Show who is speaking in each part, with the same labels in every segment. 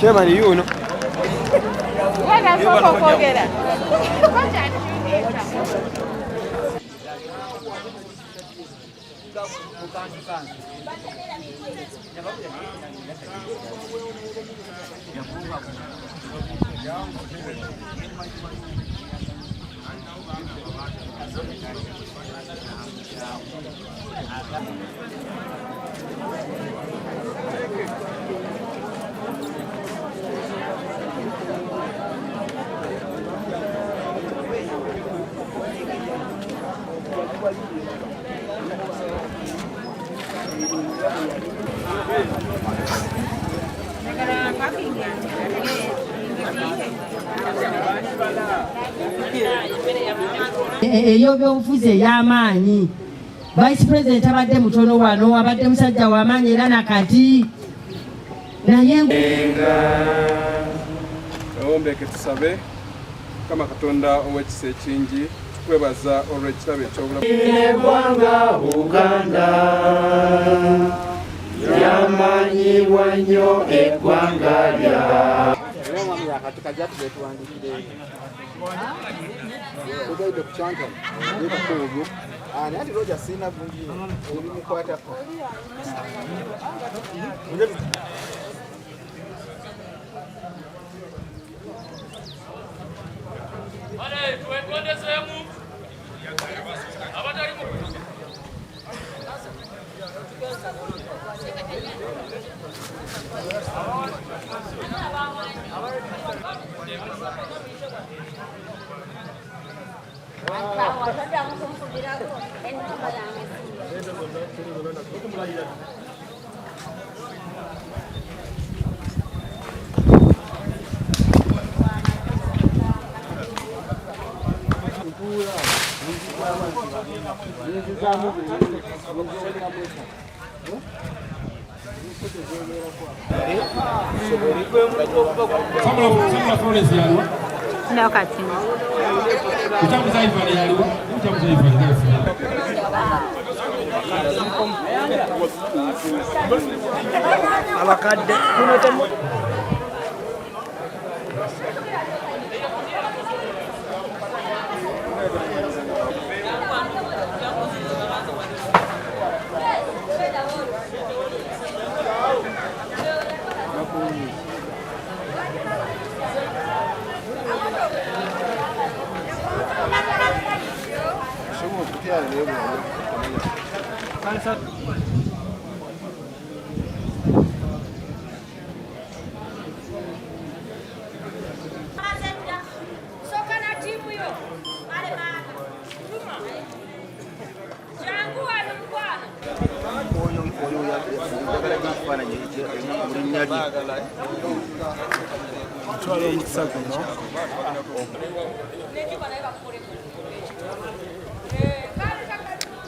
Speaker 1: Chairman yuno.
Speaker 2: Ey'ebyobufuzi ey'amaanyi Vice President abadde mutono wano abadde musajja w'amaanyi era nakati naye
Speaker 3: owombeke tusabe kama Katonda ow'ekisa ekingi tukwebaza olw'ekirabo eky'obulamu
Speaker 4: eggwanga Uganda lyamanyibwa nnyo eggwanga lya
Speaker 1: Nanti Roger sina vingine ulimkwatako.
Speaker 5: Wale tuende sehemu. Abadali mu.
Speaker 6: No kati.
Speaker 1: Abakadde kuno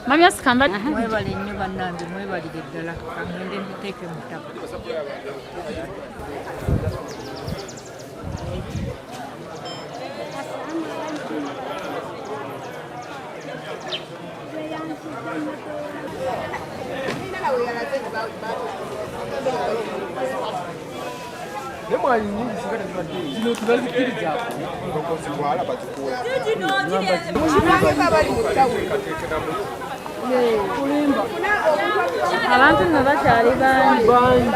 Speaker 6: Mamya sikamba
Speaker 7: mwebale nnyo bannange mwebalire ddala kangende mbiteeke mu ttaka
Speaker 1: Nemwanyi nyingi sikati tubadde zino tubazikiriza okosibwala bazikuwe
Speaker 6: abantu nno bakyali bangi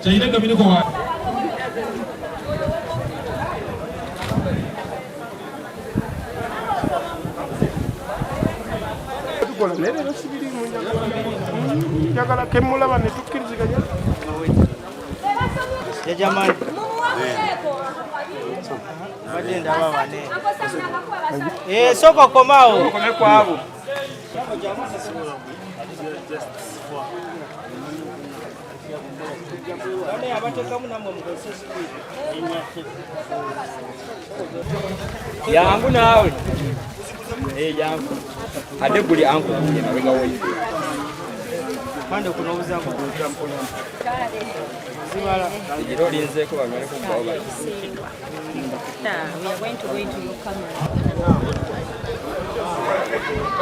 Speaker 5: Chaina kamini kwa
Speaker 3: tukola lero sibiri mu njagala kemulaba ne tukkiriziganya
Speaker 1: ya jamani bagenda babane soko komao
Speaker 3: kome kwabo
Speaker 1: Yangu nawe. Yangu. Ade guli anko kunye na wega woyi. Pande kunauza anko kutoa mkono. Zimala. Ijiro linze ko bamale ko bawo bali.
Speaker 6: We are going to go into your camera.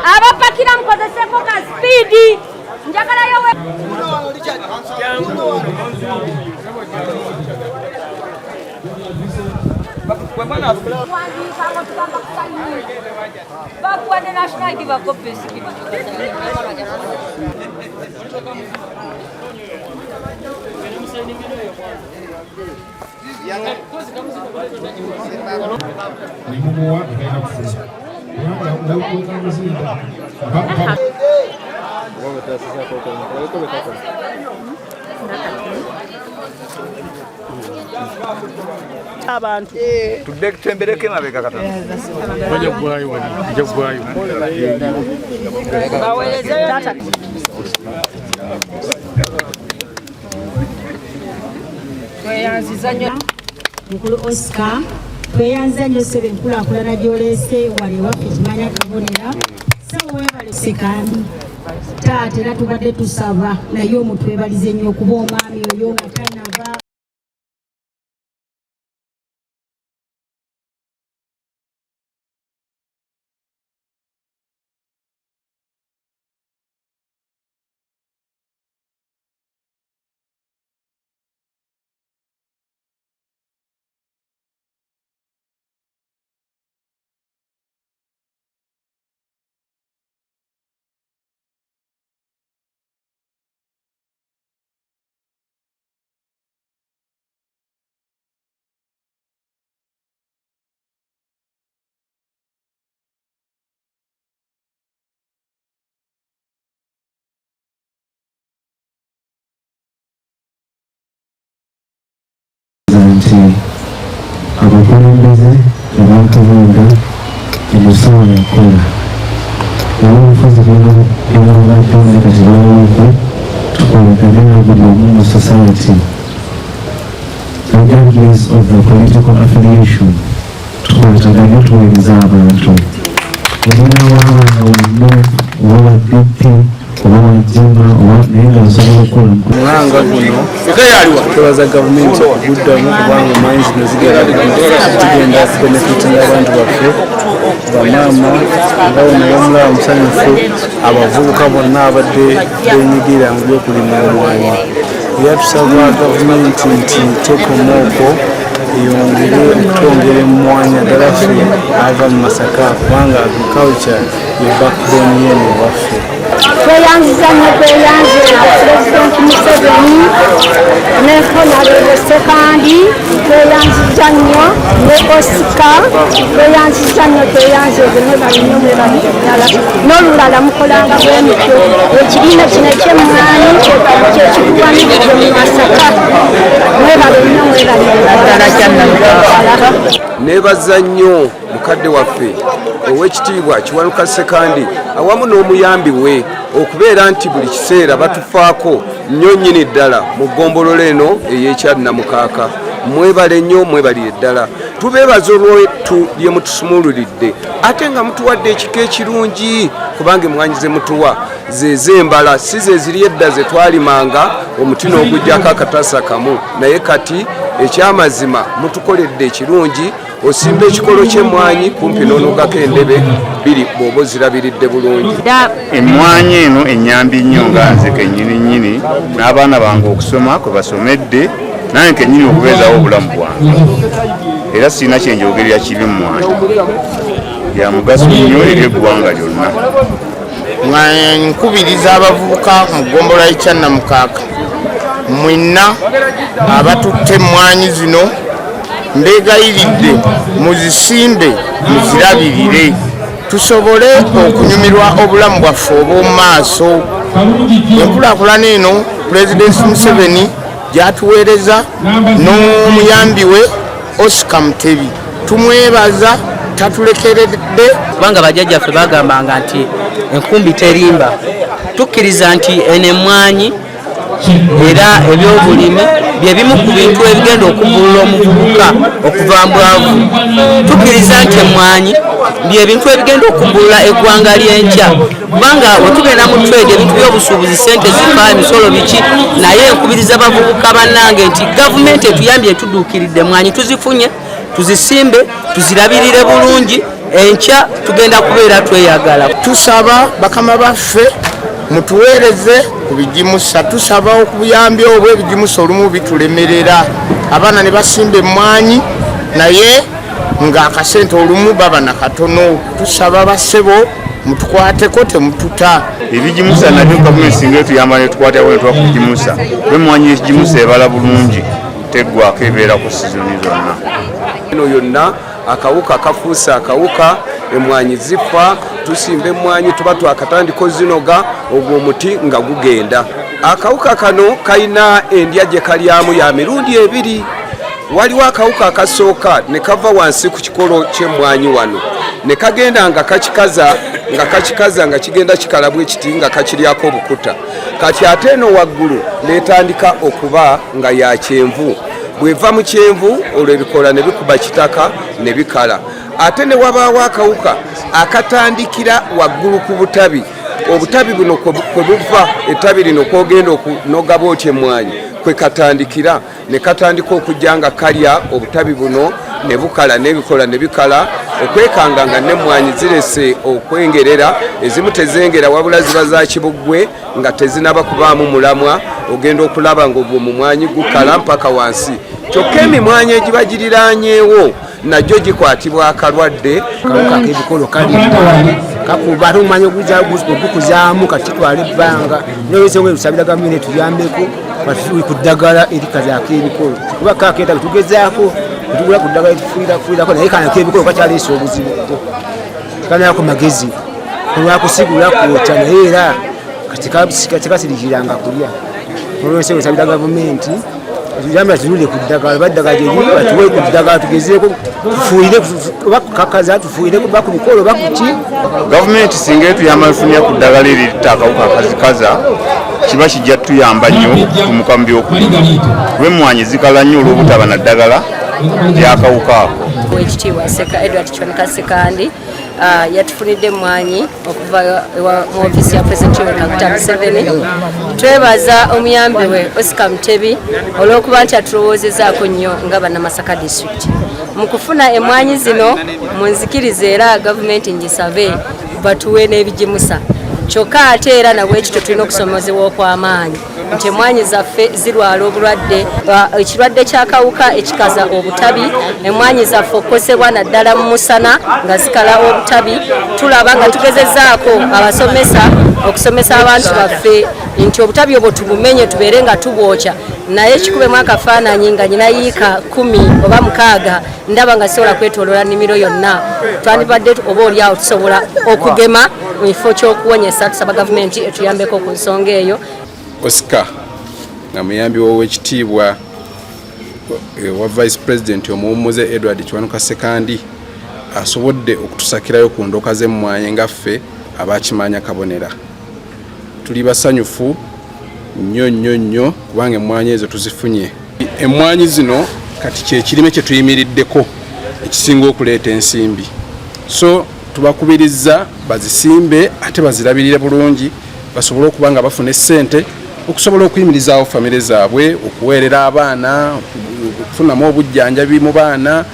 Speaker 6: Abapakira mkozeseko ka speed. Njagala yowe. Bakuwa de national give a copy
Speaker 1: Abantu tudde kutembereke mabega kata
Speaker 3: Baje gwayo wali je gwayo
Speaker 2: Mukulu Oscar tweyanza nnyo ssebe enkulaakulana gy'oleese wali ewaffe kimanya kabonera sawa webale sekandi taata era tubadde tusaba naye omutwebalize nnyo okuba omwami oyo nga tanava
Speaker 8: abakulembeze abantu bunda emusawo yakola n'omukozi by'abadde kati bawuuko tukolekane na buli omu mu society regardless of the political affiliation tukolekaganye tuweereza abantu olina w'abaana wonna oba wa DP oba wajjema naye nga nsobola okukola
Speaker 3: Mulanga guno twebaza gavumenti okuddamu kubanga mines zino zigenda benefitinga abantu baffe bamaama ngawo naye omulaba musanyufu abavubuka bonna abadde benyigira mu byokulima omwanya era tusaba gavumenti nti teeka omuoko eyongere okutwongera emmwanyi ddala ffe ava mu Masaka kubanga agriculture ye backbone y'eno waffe.
Speaker 9: Tweyanziza nnyo tweyanzira Pulezidenti Museveni ne Honorable Sekandi, tweyanziza nnyo ne Oscar, tweyanziza nnyo tweyanziza mwebali nnyo mwebali ddala n'olulala mukolanga bwe mutyo ekibiina kino eky'emmwanyi kyekikuwanidde mu Masaka mwebali nnyo mwebali ddala kyannamukaala.
Speaker 10: Nebaza nnyo mukadde waffe ow'ekitiibwa Kiwanuka Sekandi awamu n'omuyambi we okubeera nti buli kiseera batufaako nnyo nnyini ddala mu ggombolola eno ey'Ekyannamukaaka. Mwebale nnyo mwebalire ddala tubeebaza olwetu lye mutusumululidde ate nga mutuwadde ekika ekirungi kubanga emmwanyi ze mutuwa zezembala si ze ziri edda ze twalimanga omuti n'ogujjako akatasa kamu naye kati ekyamazima mutukoledde ekirungi osimba ekikolo ky'emmwanyi kumpi n'onogako endebe biri bw'oba ozirabiridde bulungi.
Speaker 11: Emmwanyi eno ennyambi nnyo nga nze kennyini n'abaana bange okusoma kwe basomedde nange kennyini okubeezawo obulamu bwange era sirina kyenjogerera kibi mmwanyi ya mugaso nnyo eri eggwanga lyonna.
Speaker 12: Nkubiriza abavubuka mu ggombolola y'Ekyannamukaaka mwenna abatutte emmwanyi zino mbeegayiridde muzisimbe muzirabirire tusobole okunyumirwa obulamu bwaffe obw'omu maaso. Enkulaakulana eno Pulezidenti Museveni gy'atuweereza n'omuyambi we Oscar Mutebi tumwebaza tatulekeredde
Speaker 13: kubanga bajjajjaffe bagambanga nti enkumbi terimba tukkiriza nti enemwanyi era ebyobulimi bye bimu ku bintu ebigenda okubbulula omuvubuka okuva mbwavu. Tukkiriza nti emmwanyi bye bintu ebigenda okubbulula eggwanga ly'enkya, kubanga wetugenda mu trade ebintu by'obusuubuzi sente zifa emisolo biki, naye nkubiriza bavubuka bannange nti gavumenti etuyambye etuduukiridde emmwanyi tuzifunye, tuzisimbe, tuzirabirire bulungi, enkya tugenda kubeera tweyagala.
Speaker 12: Tusaba bakama baffe mutuweereze ku bigimusa, tusaba okubuyambi obwo ebigimusa olumu bitulemerera, abaana ne basimba emmwanyi naye nga akasente olumu baba na katono. Tusaba bassebo mutukwateko temututa.
Speaker 11: Ebigimusa nabyo gavumenti singa etuyamba netukwatako netwa ku bigimusa, bemwanyi ekigimusa ebala bulungi teggwako ebeera ku sizoni zonna.
Speaker 10: Eno yonna akawuka akafuusa akawuka, emmwanyi zifa, tusimba emmwanyi tuba twakatandiko zinoga ogwo omuti nga gugenda. Akawuka kano kalina endya gye kalyamu ya mirundi ebiri. Waliwo akawuka akasooka ne kava wansi ku kikolo ky'emmwanyi wano ne kagenda nga kakikaza nga kigenda kikalabwa ekiti nga kakiryako obukuta. Kati ate eno waggulu netandika okuba nga ya kyenvu. Bweva mu kyenvu olwo ebikola ne bikuba kitaka ne bikala. Ate ne wabaawo akawuka akatandikira waggulu ku butabi. Obutabi buno kwe buva ettabi lino kwogenda okunoga bw'oti emmwanyi kwe katandikira ne katandika okujja nga kalya obutabi buno ne bukala n'ebikola ne bikala, okwekanga nga n'emmwanyi zirese okwengerera. Ezimu tezengera wabula ziba za kibuggwe nga tezinaba kubaamu mulamwa, ogenda okulaba ng'ogwo mu mwanyi gukala mpaka wansi. Kyokka emimwanyi egiba giriraanyeewo najjo gikwatibwa akalwadde.
Speaker 14: Akawuka ak'ebikolo kakuba ate omumanyi ogukuzaamu kati kitwala ebbanga. Noyesonga tusabira gavumenti etuyambeko ku ddagala erikazi ak'ebikolo, kuba kakeetaga tugezaako tugula ku ddagala etufuirako naye kana ak'ebikolo kakyaleesa obuzibu, kanako magezi olwakusigula kwota naye era kati kasirikiranga kulya. Olwensonga tusabira gavumenti etuyambira tunule ku ddagala, baddagala gyeri batuwe ku ddagala tugezeeko tufuire oba kakaza tufuire kuba ku bikolo oba ku ki.
Speaker 11: Gavumenti singa etuyamba efunira ku ddagala erita akawuka akazikaza kiba kijja tuyamba nnyo kumuka mu byokulima, kuba emmwanyi zikala nnyo olw'obutaba na ddagala ly'akawuka ako.
Speaker 6: Ekitiibwa Edward Kiwanuka II yatufunidde emmwanyi okuva mu ofiisi ya Pulezidenti Yoweri Kaguta Museveni. Twebaza omuyambi we Oscar Mutebi olw'okuba nti atulowoozezaako nnyo nga bannamasaka district mu kufuna emmwanyi zino. Munzikirize era gavumenti ngisabe batuwe n'ebigimusa, kyokka ate era nabwekityo tulina okusomozebwa okw'amaanyi nti emmwanyi zaffe zirwala obulwadde, ekirwadde ky'akawuka ekikaza obutabi. Emmwanyi zaffe okukosebwa naddala mu musana nga zikala obutabi. Tulaba nga tugezezaako abasomesa okusomesa abantu baffe nti obutabi obwo tubumenye tubeere nga tubwokya, naye kikubemu akafaananyi nga nyina yiika 10 oba 6 ndaba nga sisobola kwetooloola nnimiro yonna. Twandibadde oba oliawo tusobola okugema mu kifo ky'okuwonyesa. Tusaba gavumenti etuyambeko ku nsonga eyo.
Speaker 15: Oscar nga muyambi w'owekitiibwa wa Vice President omuwummuze Edward Kiwanuka II asobodde okutusakirayo ku ndoka z'emmwanyi ngaffe abakimanya kabonera. Tuli basanyufu nnyo kubanga emmwanyi ezo tuzifunye. Emmwanyi zino kati kyekirime kye tuyimiriddeko ekisinga okuleeta ensimbi, so tubakubiriza bazisimbe ate bazirabirire bulungi basobole okuba nga bafuna essente okusobola okuyimirizaawo famire zaabwe, okuweerera abaana, okufunamu obujjanjabi mu baana